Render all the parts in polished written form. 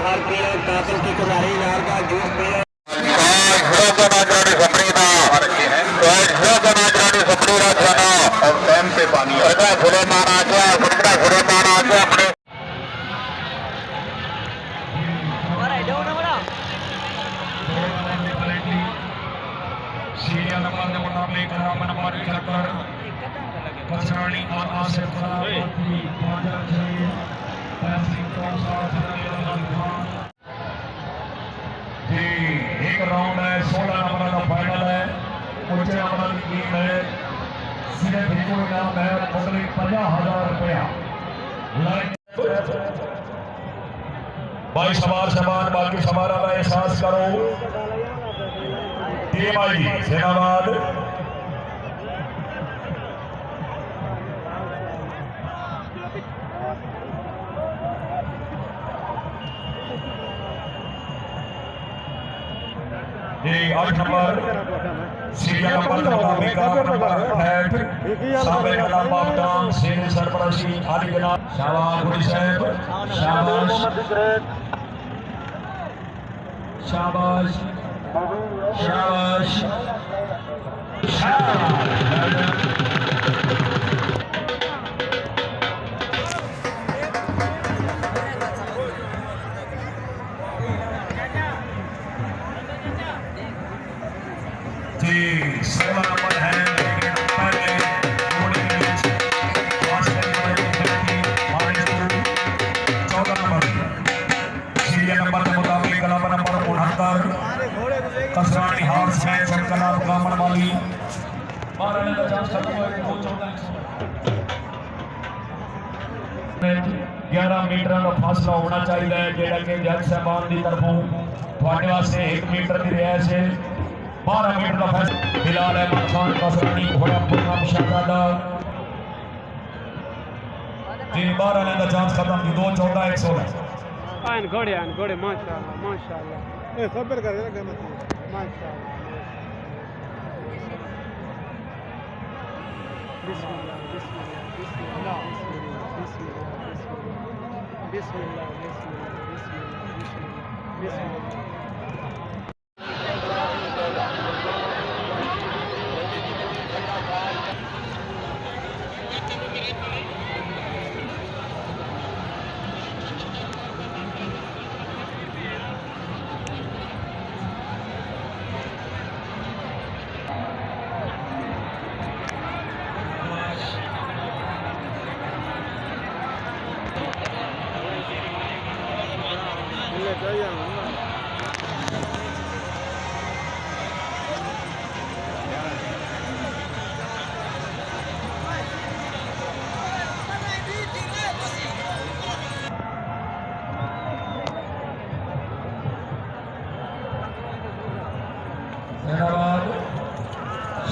बाहर पिए, कातिल की कुल्हाड़ी यार का जूस पिए। एक राउंड है, 16 नंबर का फाइनल है। ऊंचे नंबर की टीम है, सिर्फ एक इनाम है, मुकली 50,000 रुपया। भाई सवार समान बाकी सवारा का एहसास करो। टीम आई जिंदाबाद। ये 8 नंबर सीरियल नंबर मुकाबले का नंबर 8 सामने का बापटान सेन सरपरस्ती आदि के नाम शाबाश गुडी साहब, शाबाश शाबाश शाबाश जी 16 नंबर है, लेकिन पहले मोड़ी के बीच 14 नंबर सीरियल नंबर के मुताबिक क्लब नंबर 69 कसरानी हाउस में संकला ब्राह्मण वाली 11 मीटर का फासला होना चाहिए, जेड़ा कि जज साहबान की तरफों थोड़े वास्ते 1 मीटर की रिहाइश है। 12 मीटर का फैसला फिलहाल अहमद खान कसरानी घोड़ा प्रोग्राम शाहजादा जी 12 ने का चांस खत्म की 2 14 116 आन घोड़े माशाल्लाह माशाल्लाह ए खबर कर रहा है माशाल्लाह बिस्मिल्लाह बिस्मिल्लाह बिस्मिल्लाह बिस्मिल्लाह बिस्मिल्लाह बिस्मिल्लाह बिस्मिल्लाह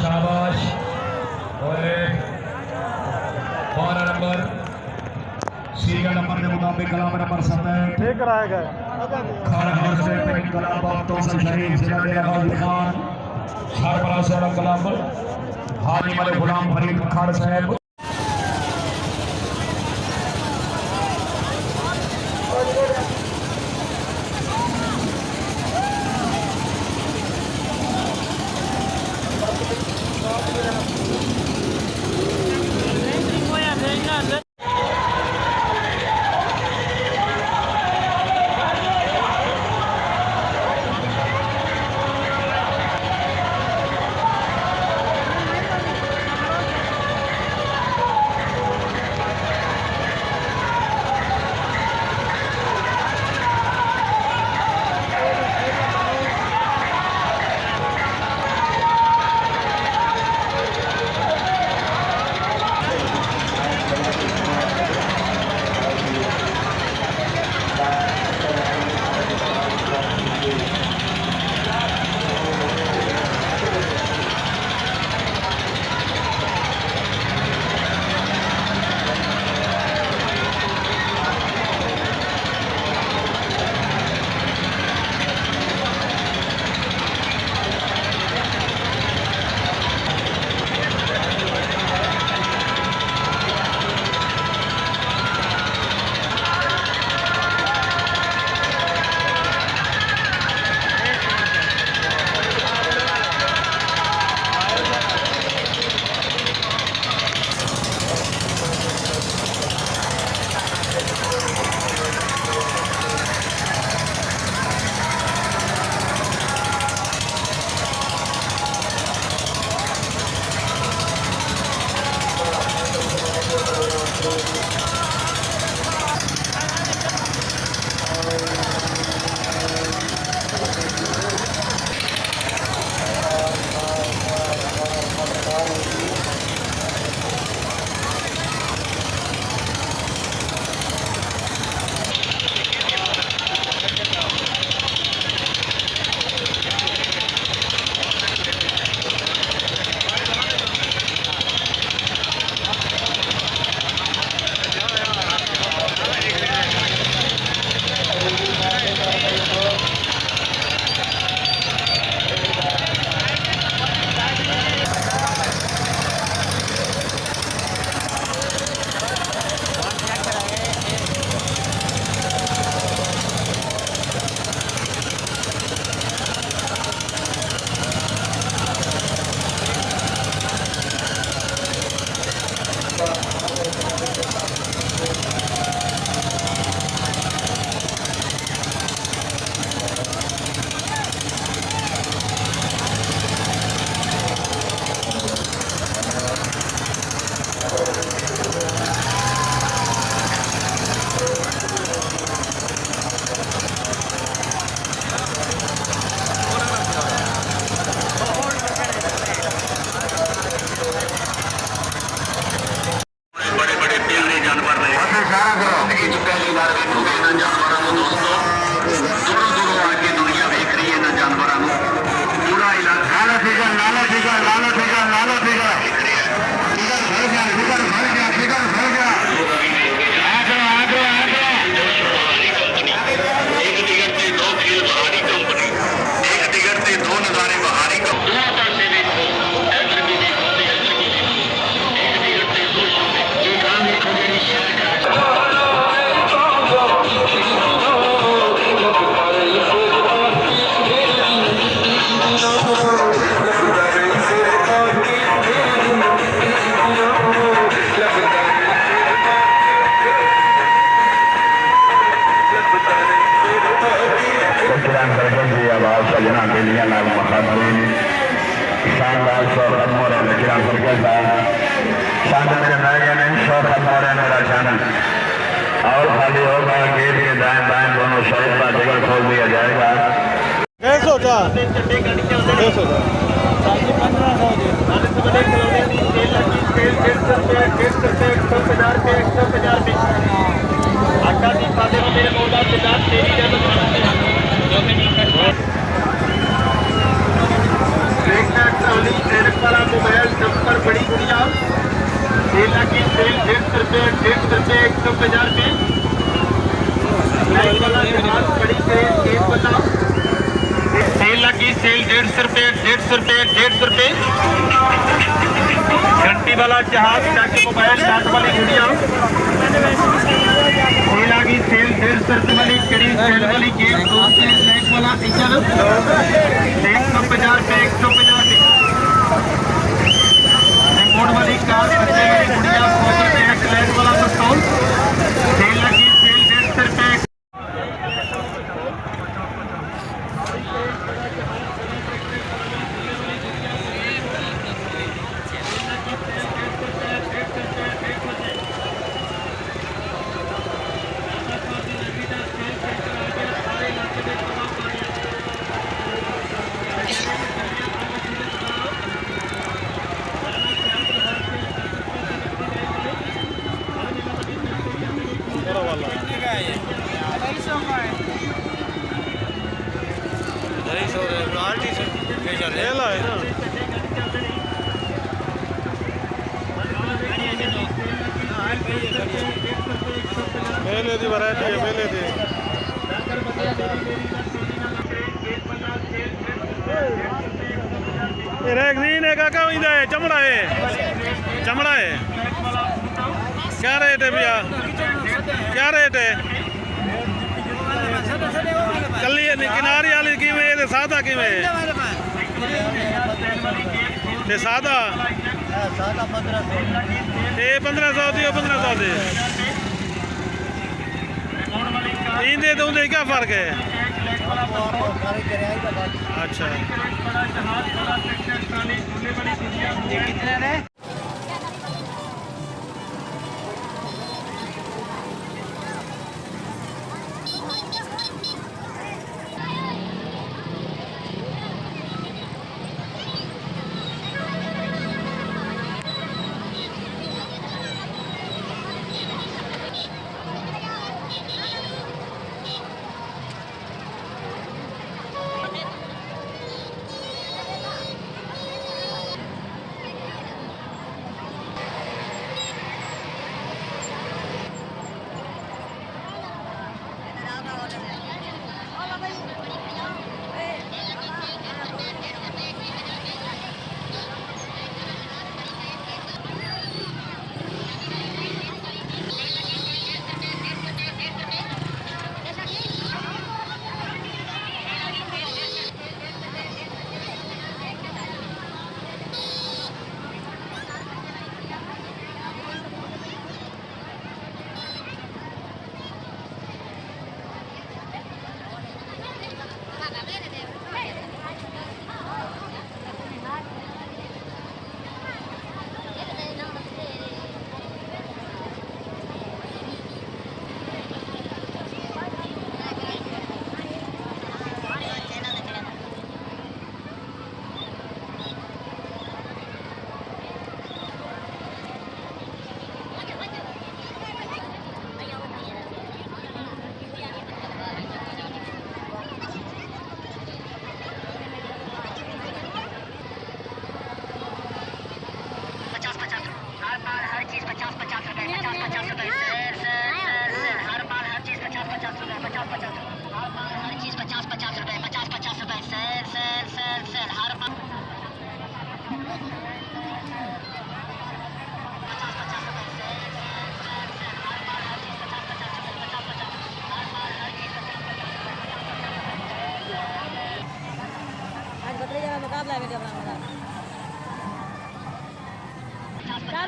शाबाश और 12 नंबर सीरियल नंबर के मुताबिक कलाम नंबर 7 ठीक कराया गया खान से कलाम बातों से शरीफ जिला डेरा गाजी खान सरबराह से कलाम हाजी वाले गुलाम फरीद खान साहब शानदार शो खत्म हो रहा है मेरा सर्कल था शांत मेरे मैंने शो खत्म हो रहा है मेरा चैनल और खाली होगा गेट के दाएं बाएं दोनों शॉट का टिकट खोल दिया जाएगा 150 रुपये घंटी वाला जहाज जाके मोबाइल साथ वाली गुड़िया सेल आ गई सेल 150 रुपये वाली कड़ी सेल वाली गेट लाइट वाला इंजन 150 रुपये 150 रिमोट वाली कार बच्चे वाली गुड़िया 100 रुपये लाइट वाला पिस्तौल सेल लगी सेल 150 रुपये मेले दी वैरायटी है मेले दी ग्रीन है काका चमड़ा है क्या रेट है भैया क्या रेट है कली किनारी वाली किमें सादा किमें सादा 1500 दियो 1500 दे इंदे दोंदे क्या फर्क है अच्छा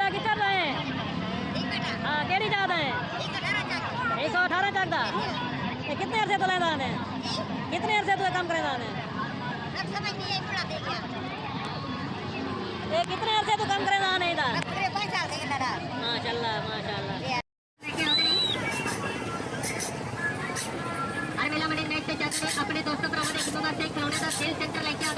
कितना चल रहे हैं हाँ केड़ी ज्यादा है 118 चलता कितने अरसे तो लेना है कितने अरसे तो काम करेगा ये कितने अर्से तू काम करे नहीं था? माशाल्लाह माशाल्लाह। हर मेला मंडी नेट से जाकर अपने दोस्तों पर एक 2 बार से खिलौने का सेल सेंटर लेके आ